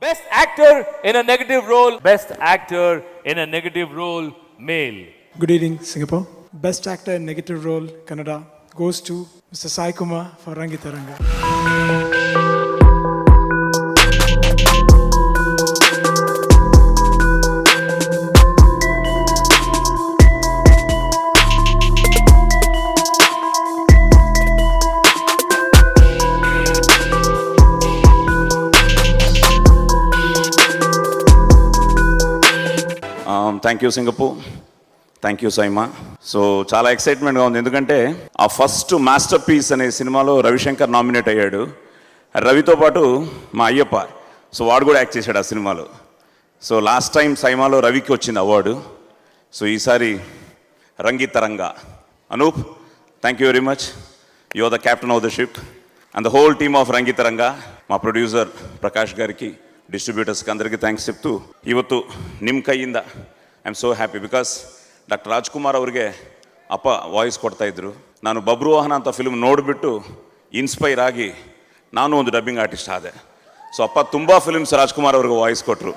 Best actor in a negative role. Best actor in a negative role, male. Good evening, Singapore. Best actor in negative role, Kannada, goes to Mr. Sai Kumar for Rangitaranga. Thank you Singapore, thank you SIIMA. So చాలా ఎక్సైట్మెంట్గా ఉంది, ఎందుకంటే ఆ first master piece అనే సినిమాలో Ravishankar nominate అయ్యాడు, రవితో పాటు మా అయ్యప్ప. సో వాడు కూడా యాక్ట్ చేశాడు ఆ సినిమాలో. సో లాస్ట్ టైం సైమాలో రవికి వచ్చింది అవార్డు. సో ఈసారి Rangitaranga. Anup, thank you very much. You are the captain of the ship and the whole team of Rangitaranga. మా ప్రొడ్యూసర్ ప్రకాష్ గారికి, డిస్ట్రిబ్యూటర్స్కి అందరికీ థ్యాంక్స్ చెప్తూ, ಇವತ್ತು ನಿಮ್ಮ ಕೈಯಿಂದ I am so happy because doctor Rajkumar ಅವ್ರಿಗೆ ಅಪ್ಪ ವಾಯ್ಸ್ ಕೊಡ್ತಾಯಿದ್ರು. ನಾನು ಬಬ್ರುವಾಹನ ಅಂತ ಫಿಲ್ಮ್ ನೋಡಿಬಿಟ್ಟು ಇನ್ಸ್ಪೈರ್ ಆಗಿ ನಾನು ಒಂದು ಡಬ್ಬಿಂಗ್ ಆರ್ಟಿಸ್ಟ್ ಆದೆ. ಸೊ ಅಪ್ಪ ತುಂಬ ಫಿಲ್ಮ್ಸ್ ರಾಜ್ಕುಮಾರ್ ಅವ್ರಿಗೆ ವಾಯ್ಸ್ ಕೊಟ್ಟರು.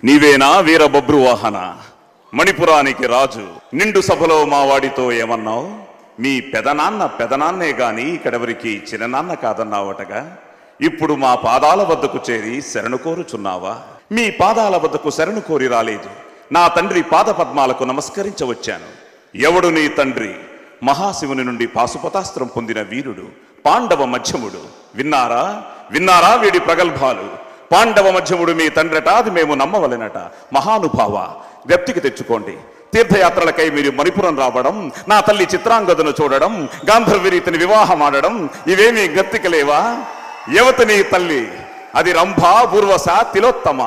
నీవేనా వీర బబ్రువాహన, మణిపురానికి రాజు, నిండు సభలో మా వాడితో ఏమన్నావు, మీ పెదనాన్నే గాని ఇక్కడెవరికి చిన్ననాన్న కాదన్నావటగా, ఇప్పుడు మా పాదాల వద్దకు చేరి శరణు కోరుచున్నావా, మీ పాదాల వద్దకు శరణు కోరి రాలేదు, నా తండ్రి పాద పద్మాలకు నమస్కరించవచ్చాను. ఎవడు నీ తండ్రి? మహాశివుని నుండి పాశుపతాస్త్రం పొందిన వీరుడు, పాండవ మధ్యముడు. విన్నారా విన్నారా వీడి ప్రగల్భాలు? పాండవ మధ్యముడు మీ తండ్రట, అది మేము నమ్మవలెనట. మహానుభావ, వ్యక్తికి తెచ్చుకోండి. తీర్థయాత్రలకై మీరు మణిపురం రావడం, నా తల్లి చిత్రాంగదను చూడడం, గాంధర్వరీతిని వివాహం ఆడడం, ఇవేమీ గత్తికలేవా? యువత నీ తల్లి, అది రంభా, పూర్వస, తిలోత్తమ.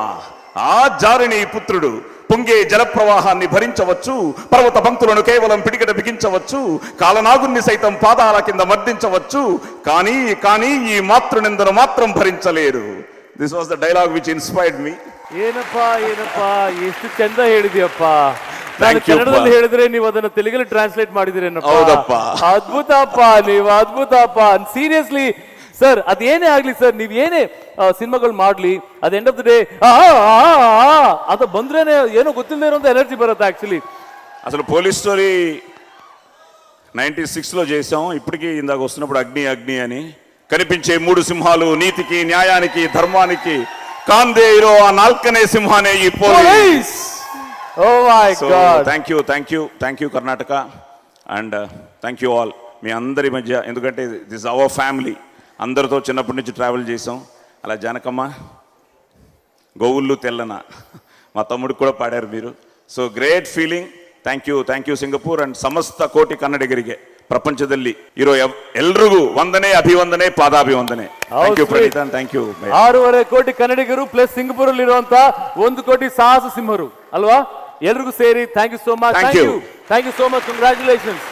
ఆ జారిణి పుత్రుడు పొంగే జలప్రవాహాన్ని భరించవచ్చు, పర్వత పంక్తులను కేవలం పిడికిట బిగించవచ్చు, కాలనాగుణ్ణి సైతం పాదాల కింద మర్దించవచ్చు, కానీ ఈ మాతృనిందను మాత్రం భరించలేరు. This was the dialogue which inspired me. ಏನಪ್ಪಾ ಎಷ್ಟು ಚಂದ ಹೇಳಿದ್ಯಪ್ಪ. ಕನ್ನಡದಲ್ಲಿ ಹೇಳಿದ್ರೆ ನೀವು ಅದನ್ನ ತೆಲುಗಲ್ಲಿ ಟ್ರಾನ್ಸ್ಲೇಟ್ ಮಾಡಿದಿರೇನಪ್ಪ. ಹೌದಪ್ಪ, ಅದ್ಭುತಪ್ಪ, ನೀವು ಅದ್ಭುತಪ್ಪ. ಸೀರಿಯಸ್ಲಿ ಸರ್, ಅದೇನೇ ಆಗ್ಲಿ ಸರ್, ನೀವ್ ಏನೇ ಸಿನಿಮಾಗಳು ಮಾಡ್ಲಿ, ಅದ್ ಎಂಡ್ ಆಫ್ ದ ಡೇ ಅಂತ ಬಂದ್ರೇನೆ ಏನೋ ಗೊತ್ತಿಲ್ಲದೆ ಇರೋ ಎನರ್ಜಿ ಬರುತ್ತೆ. యాక్చువల్లీ అసలు పోలీస్ స్టోరీ 96లో చేసాం. ఇప్పటికీ ఇందాక వస్తున్నప్పుడు అగ్ని అని కనిపించే మూడు సింహాలు, నీతికి, న్యాయానికి, ధర్మానికి కాందేరో ఆ నాల్కనే సింహానే ఈ police. Oh my god. Thank you Karnataka and thank you all. మీ అందరి మధ్య, ఎందుకంటే దిస్ అవర్ ఫ్యామిలీ, అందరితో చిన్నప్పటి నుంచి ట్రావెల్ చేసాం. అలా జానకమ్మ, గోవుళ్ళు తెల్లన, మా తమ్ముడికి కూడా పాడారు మీరు. So great feeling. Thank you Singapore and ಸಮಸ್ತ ಕೋಟಿ ಕನ್ನಡಿಗರಿಗೆ ಪ್ರಪಂಚದಲ್ಲಿ ಇರೋ ಎಲ್ರಿಗೂ ವಂದನೆ, ಅಭಿವಂದನೆ, ಪಾದಾಭಿವಂದನೆ. Thank you Praneeth, thank you. 6.5 ಕೋಟಿ ಕನ್ನಡಿಗರು ಪ್ಲಸ್ ಸಿಂಗಪೂರ್ ಅಲ್ಲಿ ಇರುವಂತ 1 ಕೋಟಿ ಸಾಹಸ ಸಿಂಹರು ಅಲ್ವಾ, ಎಲ್ರಿಗೂ ಸೇರಿ thank you so much. Thank you so much. Congratulations.